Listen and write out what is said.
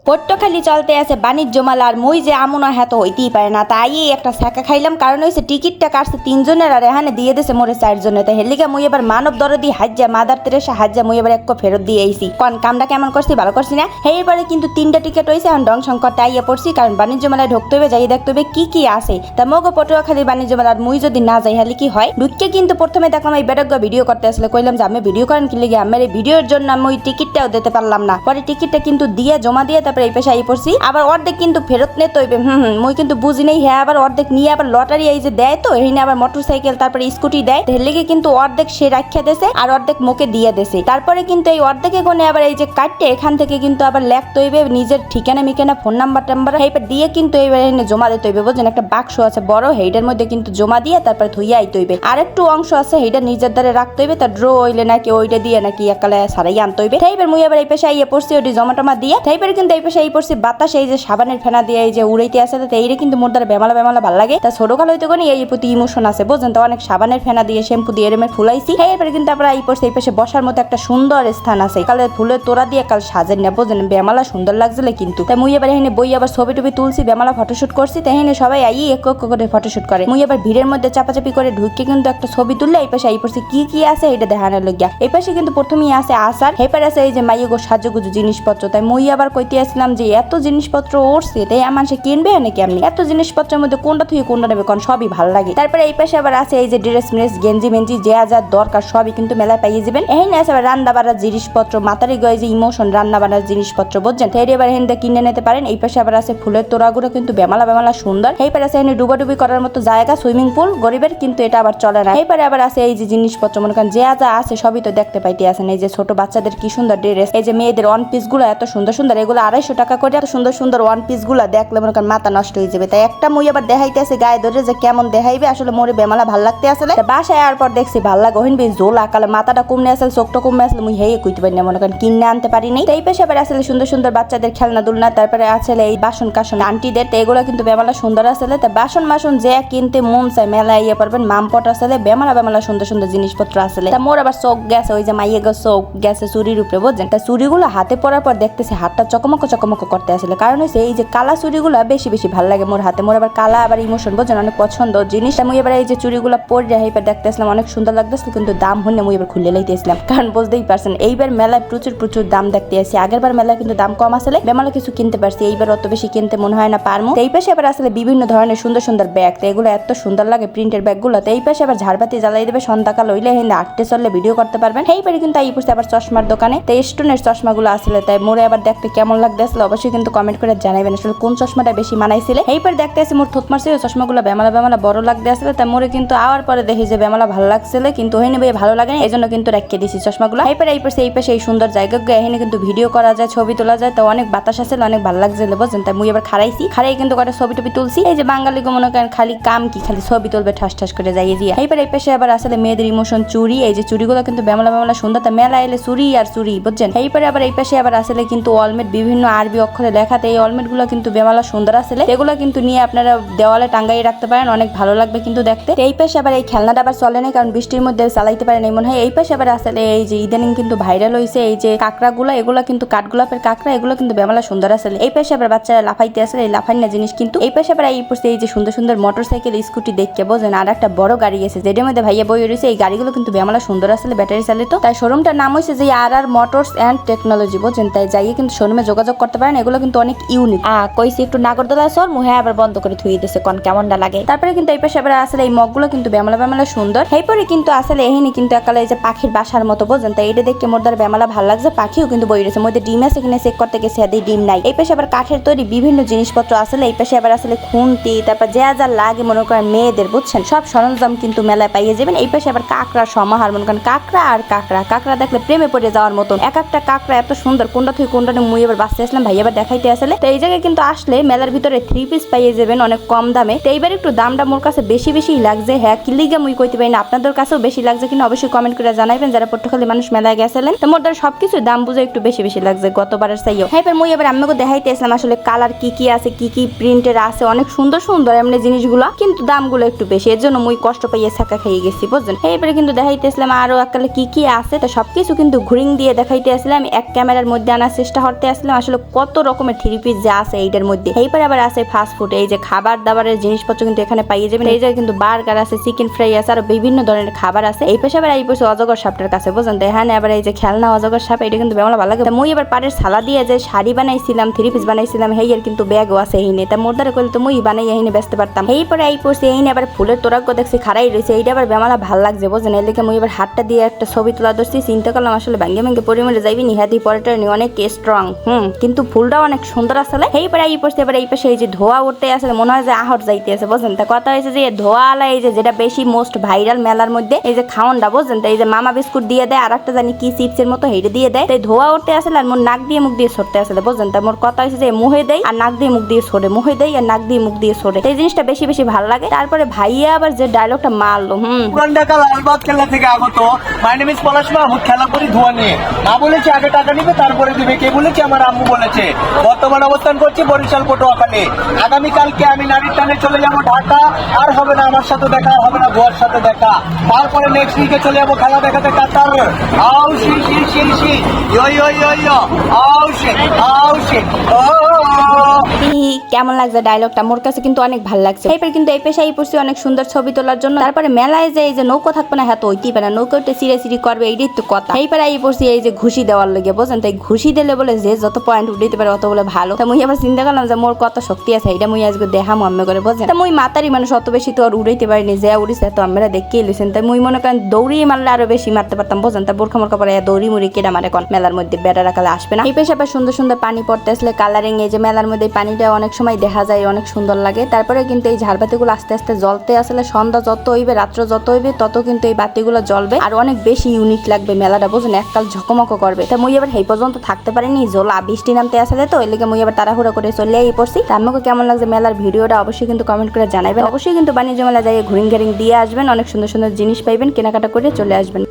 পট্টখালি চলতে আছে বাণিজ্য মেলা আর মই যে আমনা হ্যাঁ তো হইতেই পারে না, তাই একটা ছ্যাঁকা খাইলাম। কারণ হয়েছে টিকিটটা কাটছে 3 জনের আর এখানে দিয়ে দিয়েছে মোরে 4 জনের। তাই হেলিকা মুই এবার মানব দরদি হাজ্জা মাদার তেরেসা হাজ্জা মুই এবার এক ফেরত দিয়ে আইছি। কোন কামটা কেমন করছি, ভালো করছি না? এইবারে কিন্তু 3টা টিকিট হয়েছে, এখন ডং সংকট আইয়া পড়ছি। কারণ বাণিজ্য মেলায় ঢুকতে হবে, যাই দেখতে হবে কি কি আছে। তা মগো পটুয়াখালী বাণিজ্য মেলার মুই যদি না যাই হলে কি হয়? ঢুককে কিন্তু প্রথমে দেখলাম এই বেডগ্য ভিডিও করতে আসলে, কইলাম যে আমি ভিডিও করেন কি লিগে, আমার এই ভিডিওর জন্য আমি ওই টিকিটটাও দিতে পারলাম না। পরে টিকিটটা কিন্তু দিয়ে জমা দিয়ে তারপরে এই পেশায় পড়ছি। আবার অর্ধেক কিন্তু ফেরত নিতে হইবে। মুই কিন্তু বুঝি নাই। হ্যাঁ, আবার অর্ধেক নিয়ে আবার লটারি এই যে দেয়, তো এই আবার মোটরসাইকেল তারপরে স্কুটি দেয়, লেগে কিন্তু অর্ধেক সে রাখিয়া দেছে আর অর্ধেক মুখে দিয়ে দেছে। তারপরে কিন্তু এই অর্ধেকে কোনে আবার এই যে কাটতে এখান থেকে কিন্তু আবার লেখতে হইবে নিজের ঠিকানা মিকানা ফোন নাম্বার টাম্বার এইবার দিয়ে কিন্তু এইবার এনে জমা দিতে হইবে। বুঝছেন, একটা বাক্স আছে বড়, সেইটার মধ্যে কিন্তু জমা দিয়ে তারপরে ধুইয়া আইতে হইবে। আর একটু অংশ আছে সেইটা নিজের দ্বারে রাখতে হইবে, তার ড্র হইলে নাকি ওইটা দিয়ে নাকি একালে সারাই আনতে হইবে। এইবার মুই আবার এই পেশায় ইয়ে পড়ছি ওটি জমা টমা দিয়ে। এইবার কিন্তু এই পেশায় পড়ছি বাতাস এই যে সাবানের ফেনা দিয়ে এই যে উড়াইতে আসে, এইটা কিন্তু মোর দ্বারা বেমালা বেমালা ভালো লাগে। তা ছোটকাল হইতে কোনি এই প্রতি ইমোশন আছে। বুঝছেন, তো অনেক সাবানের ফেনা দিয়ে শ্যাম্পু দিয়ে এরমে ফুলাইছি। এইবার কিন্তু আমরা এই পড়ছি এই পাশে বসার মতো একটা সুন্দর স্থান আছে, কালে ফুলের তোড়া দিয়ে কাল সাজেন না। বুঝছেন, বেমালা সুন্দর লাগছিল কিন্তু। তাই মুই এবার এখানে বই আবার ছবি টবি তুলছি, বেমালা ফটোশুট করছি। তাই এখানে সবাই আই এক এক করে ফটোশুট করে। মুই এবার ভিড়ের মধ্যে চাপাচাপি করে ঢুকে কিন্তু একটা ছবি তুললে এই পাশে এই পড়ছি কি কি আছে এটা দেখানোর লাগিয়া। এই পাশে কিন্তু প্রথমেই আছে আচার, হেপার আছে এই যে মাইগো সাজুগুজু জিনিসপত্র। তাই মুই আবার কইতে আসলাম যে এত জিনিসপত্র উঠছে, তাই আমার সে কিনবে নাকি এমনি এত জিনিসপত্রের মধ্যে কোনটা থেকে কোনটা নেবে, কোন সবই ভালো লাগে। তারপরে এই পাশে আবার আছে এই যে ড্রেস মিস গেঞ্জি মেঞ্জি যা যা দরকার সবই কিন্তু মেলায় পাইয়ে যাবেন। এখানে আছে আবার রান্না বাড়ার জিনিসপত্র, মাতারি গয়ে যে ইমোশন রান্না বাড়ার জিনিসপত্র। বুঝছেন, তাই এবার এখানে কিনে নিতে পারেন। এই পাশে আবার আছে ফুলের তোড়াগুলো কিন্তু বেমালা বেমালা সুন্দর। এই পারে আছে এখানে ডুবাডুবি করার মতো জায়গা, সুইমিং পুল গরিবের, কিন্তু এটা আবার চলে না। এই পারে আবার আছে এই যে জিনিসপত্র মনে করেন যা যা আছে সবই তো দেখতে পাইতে আছেন। এই যে ছোট বাচ্চাদের কি সুন্দর ড্রেস, এই যে মেয়েদের ওয়ান পিস গুলো এত সুন্দর সুন্দর, এগুলো 250 টাকা করে। এত সুন্দর সুন্দর ওয়ান পিস গুলা দেখলে মনে করেন মাথা নষ্ট হয়ে যাবে। তাই একটা মুই আবার দেখাইতে আছে গায়ে ধরে যে কেমন দেখাইবে, আসলে মোরে বেমালা ভাল লাগতে আসলে। বাসায় আর পর দেখছি ভাল লাগে ওহিন বেশ জোল আকালে মাথাটা কমনে আসলে চোখটা কমে আসলে মুই হেয়ে কইতে পারি না, মনে করেন কিনে আনতে পারি নাই। এই পেশে আবার আসলে সুন্দর সুন্দর বাচ্চাদের খেলনা দুলনা, তারপরে আসলে এই বাসন কাসন আন্টিদের, এগুলো কিন্তু বেমালা সুন্দর আসলে। তা বাসন মাসন যে কিনতে মন চায় মেলায় ইয়ে পারবেন, মামপট আসলে বেমালা বেমালা সুন্দর সুন্দর জিনিসপত্র আসলে। তা মোর আবার চোখ গেছে ওই যে মাইয়ে চোখ গেছে চুরির উপরে। বুঝছেন, তা চুরিগুলো হাতে পরার পর দেখতেছি হাতটা চকমক চকমক করতে আসলে। কারণ হচ্ছে এই যে কালা চুরিগুলো বেশি বেশি ভালো লাগে মোর হাতে। মোর আবার কালা আবার ইমোশন, বুঝছেন, অনেক পছন্দ জিনিস। মুই এবার এই যে চুরিগুলো পরে এইবার দেখতে আসলাম, অনেক সুন্দর লাগতেছিল, কিন্তু দাম হইলে মুই এবার খুলে লাইতে আসলাম। কারণ বুঝতেই পারছেন এইবার মেলায় প্রচুর প্রচুর দাম দেখতে আসি। আগের বার মেলায় কিন্তু দাম কম আসলে, বেমালা কিছু কিনতে পারছি। এইবার অত বেশি কিনতে মনে হয় না পারমু। এই পাশে আবার আসলে বিভিন্ন ধরনের সুন্দর সুন্দর ব্যাগ, তো এগুলো এত সুন্দর লাগে প্রিন্টের ব্যাগগুলো। তো এই পাশে আবার ঝাড়বাতি জ্বালাই দেবে সন্ধ্যাকাল হইলে, হিন্দে আটটে চললে ভিডিও করতে পারবেন। এইবারে কিন্তু এই পড়ছে আবার চশমার দোকানে, তো স্টোনের চশমাগুলো আসলে। তাই মোরে আবার দেখতে কেমন লাগতে আসলে অবশ্যই কিন্তু কমেন্ট করে জানাবেন আসলে কোন চশমাটা বেশি মানাইছিল। এইবার দেখতে আসি মোর থুত মারছে চশমাগুলো বেমালা বেমালা বড় লাগতে আসলে। তাই মোরে কিন্তু আওয়ার পরে দেখি যে বেমালা ভালো লাগছিল, কিন্তু ওই নেবে ভালো লাগে না, এই জন্য কিন্তু রেখে দিছি চশমাগুলো। এইবার এই পাশে এই সুন্দর জায়গা এখানে কিন্তু ভিডিও করা যায়, ছবি তোলা যায়। তো অনেক বাতাস আসলে, অনেক ভালো লাগছিল। বুঝছেন, তাই মুই এবার খারাইছি, খারাই কিন্তু কটা ছবি টবি তুলছি। এই যে বাঙালি গো মনে করেন খালি কাম কি খালি ছবি তুলবে ঠাস ঠাস করে যাইয়ে দিয়ে। এইবার এই পাশে আবার আসলে মেয়েদের ইমোশন চুরি, এই যে চুরিগুলো কিন্তু বেমালা বেমালা সুন্দর। তা মেলা এলে চুরি আর চুরি। বুঝছেন, এইবারে আবার এই পাশে আবার আসলে কিন্তু অলমেট বিভিন্ন আরবি অক্ষরে লেখাতে, এই অলমেট গুলো কিন্তু বেমালা সুন্দর আসলে। এগুলো কিন্তু নিয়ে আপনারা দেওয়ালে টাঙ্গাই রাখতে পারেন, অনেক ভালো লাগবে কিন্তু দেখতে। এই পাশে আবার এই খেলনাটা আবার চলে না, কারণ বৃষ্টির মধ্যে চালাইতে পারেন এই মনে হয়। এই পাশে আবার আসলে এই যে ইদানিং কিন্তু ভাইরাল হয়েছে এই যে কাঁকড়াগুলো, এগুলো কিন্তু কাঠগোলাপের কাঁকড়া, এগুলো কিন্তু বেমালা সুন্দর আসলে। এই পাশে আবার বাচ্চারা লাফাইতে আসলে, এই লাফাই না জিনিস কিন্তু। এই পাশে আবার এই পড়ছে এই যে সুন্দর সুন্দর মোটরসাইকেল স্কুটি দেখতে। বোঝেন, আর একটা বড় গাড়ি আছে যেটার মধ্যে ভাইয়া বই রয়েছে। এই গাড়িগুলো কিন্তু বেমালা সুন্দর আসলে, ব্যাটারি চালিত। তাই শোরুমটার নাম হয়েছে যে আর মোটরস অ্যান্ড টেকনোলজি। বোঝেন, তাই যাইয়ে কিন্তু শোরুমে যোগাযোগ করতে পারেন। এগুলো কিন্তু অনেক ইউনিক। কইছি একটু নাগরদোলা সর মুহে আবার বন্ধ করে থুই দিতেছে, কোন কেমনটা লাগে। তারপরে কিন্তু এই পাশে আবার আসলে এই মগগুলো কিন্তু বেমালা বেমালা সুন্দর। এরপরে কিন্তু আসলে এখানে কিন্তু একালে এই যে পাখির বাসার মতো। বোঝেন, তাই এটা দেখতে মোর দ্বারা বেমালা ভালো লাগছে। পাখিও কিন্তু বই রয়েছে, মধ্যে ডিম আছে কিনা চেক করতে গেছে, এদের ডিম নাই। এই পাশে আবার কাঠের তৈরি বিভিন্ন জিনিসপত্র আসলে। এই পাশে আবার আসলে খুন্তি, তারপর যা যা লাগে মনে করেন মেয়েদের, বুঝছেন, সব সরঞ্জাম কিন্তু মেলায় পাইয়ে যাবেন। এই পাশে আবার কাঁকড়ার সমাহার, মনে করেন কাঁকড়া আর কাঁকড়া, কাঁকড়া দেখলে প্রেমে পড়ে যাওয়ার মতন। এক একটা কাঁকড়া এত সুন্দর, কোনটা থেকে কোনটা মুই এবার বাঁচতে আসলাম, ভাই এবার দেখাইতে আসলে। তো এই জায়গায় কিন্তু আসলে মেলার ভিতরে 3 পিস পাইয়ে যাবেন অনেক কম দামে। তো এইবার একটু দামটা মোর কাছে বেশি বেশি লাগছে। হ্যাঁ, কিলিগা মুই কইতে পারি না, আপনাদের কাছেও বেশি লাগছে কিনা অবশ্যই কমেন্ট করে জানাবেন যারা পটুয়াখালী মানুষ মেলায় গেছিলেন। তো মোর দ্বারা সবকিছুর দাম বুঝে একটু বেশি বেশি লাগছে গতবারের চাইও। হ্যাঁ, এবার মুই এবার আমাকে দেখাইতে আসলাম আসলে কালার কি কি আছে, কি কি প্রিন্টের আছে, অনেক সুন্দর সুন্দর এমনি জিনিসগুলো, কিন্তু দামগুলো একটু বেশি, এর জন্য মুই কষ্ট পাইয়ে ছাকা খাইয়ে গেছি। বুঝছেন, এইবারে কিন্তু দেখাইতে আসলাম আরো একালে কি কি আছে। তো সবকিছু কিন্তু ঘুরিং দিয়ে দেখাইতে আসলাম, এক ক্যামেরার মধ্যে আনার চেষ্টা করতে আসলাম। আসলে কত রকমের থ্রি পিস যা আছে এইটার মধ্যে। এইবার আবার আছে ফাস্ট ফুড, এই যে খাবার দাবারের জিনিসপত্র কিন্তু এখানে পাইয়ে যাবেন। এই জায়গায় কিন্তু বার্গার আছে, চিকেন ফ্রাই আছে, আর বিভিন্ন ধরনের খাবার আছে। এই পাশে আবার এই পাশে অজগর সাপটার কাছে বুঝলেন তো, এখানে আবার এই যে খেলনা অজগর সাপ, এটা কিন্তু বেমলা ভালো লাগে। মুই এবার পাড়ের সালা দিয়ে যে শাড়ি বানাইছিলাম, থ্রি পিস বানাইছিলাম, হেইয়ের কিন্তু ব্যাগও আছে এইনে। তা মোরদারে করলে তো মুই বানাই এইনে বেচতে পারতাম। এই পরে এই পড়ছি এইনে আবার ফুলের তোরাক্য দেখছি খাড়াই রয়েছে, এইটা আবার বেমালা ভাল লাগছে বুঝলেন। এর লিখে মুই এবার হাতটা দিয়ে একটা ছবি তোলা ধরছি, চিন্তা করলাম আসলে ভেঙে ভেঙে পরিমাণে যাইবি নিহাতি পরেটা নি অনেক স্ট্রং, কিন্তু ফুলটাও অনেক সুন্দর আসলে। এই পরে এই পড়ছে এবার এই পাশে এই যে ধোয়া উঠতে আসলে মনে হয় যে আহর যাইতে আছে বুঝলেন। তা কথা হয়েছে যে ধোয়া আলা এই যে যেটা বেশি মোস্ট ভাইরাল মেলার মধ্যে এই যে খাওয়ানটা বুঝলেন, এই যে মামা বিস্কুট দিয়ে দেয় আর একটা জানি কি চিপসের মতো হেঁটে দিয়ে দেয়। তাই ধোয়া উঠতে আসলে আর মোর নাক দিয়ে মুখ দিয়ে সরতে আসলে বুঝলেন। তা মোর কথা হয়েছে যে মুহে দেয় আর নাক দিয়ে মুখ দিয়ে সরে, মুহে দেয় আর নাক দিয়ে মুখ দিয়ে সরে, এই জিনিসটা বেশি বেশি ভালো লাগে। তারপরে ভাইয়া আবার যে ডায়লগটা মারলো, পুরান ঢাকা লালবাগ খেলা থেকে আগত মাই নেম ইজ পলাশ মাহমুদ, খেলা করি ধোয়া নিয়ে। না বলেছে আগে টাকা নিবে তারপরে দিবে, কে বলেছে? আমার আম্মু বলেছে। বর্তমান অবস্থান করছি বরিশাল পটুয়াখালী। আগামীকালকে আমি নারীর টানে চলে যাব ঢাকা, আর হবে না আমার সাথে দেখা, আর হবে না ধোয়ার সাথে দেখা। তারপরে নেক্সট উইকে চলে যাবো খেলা দেখাতে কাতার। আউ শি শি শি শি ইয়ো ইয়ো ইয়ো ইয়ো আউ শি আউ শি ও। কেমন লাগছে ডায়লগটা? মোর কাছে কিন্তু অনেক ভালো লাগছে। এরপর কিন্তু এই পেশায় পড়ছি অনেক সুন্দর ছবি তোলার জন্য। তারপরে মেলায় যে এই যে নৌকো থাকবে না, হ্যাঁ তো ওইটি পারে নৌকোতে চিরে চিরি করবে, এইটাই তো কথা। এইবার এই পড়ছি এই যে ঘুষি দেওয়ার লেগে বুঝলেন। তাই ঘুষি দিলে বলে যে যত পয়েন্ট উঠাইতে পারে অত বলে ভালো। তা মুই আবার চিন্তা করলাম যে মোর কত শক্তি আছে, এটা মুই আজকে দেখাম আম্মে করে বুঝলেন। তা মুই মাতারি মানুষ অত বেশি তো আর উড়াইতে পারিনি, যে উড়িছে তো আমরা দেখিয়ে লিছেন। তাই মুই মনে করেন দৌড়িয়ে মারলে আরো বেশি মারতে পারতাম বুঝলেন। তা বোরখা মোরখা পরে দৌড়ি মুড়ি কেটা মারে কোন মেলার মধ্যে বেড়া রাখালে আসবে না। এই পেশা আবার সুন্দর সুন্দর পানি পড়তে আসলে কালারিং, এই যে মেলার মধ্যে পানিটা অনেক সময় দেখা যায়, অনেক সুন্দর লাগে। তারপরে কিন্তু এই ঝাড়বাতিগুলো আস্তে আস্তে জ্বলতে আসলে সন্ধ্যা যত হইবে রাত্র যত হইবে তত কিন্তু এই বাতিগুলো জ্বলবে আর অনেক বেশি ইউনিক লাগবে মেলাটা বুঝলেন, এককাল ঝকমক করবে। তা মুই এবার এই পর্যন্ত থাকতে পারিনি, জ্বলা বৃষ্টি নামতে আসলে তো এর লেগে মুই এবার তাড়াহুড়া করে চলে এই পড়ছি। তা আমাকে কেমন লাগছে মেলার ভিডিওটা অবশ্যই কিন্তু কমেন্ট করে জানাবেন। অবশ্যই কিন্তু বাণিজ্য মেলা যাই ঘুরিং ঘারিং দিয়ে আসবেন, অনেক সুন্দর সুন্দর জিনিস পাইবেন, কেনাকাটা করে চলে আসবেন।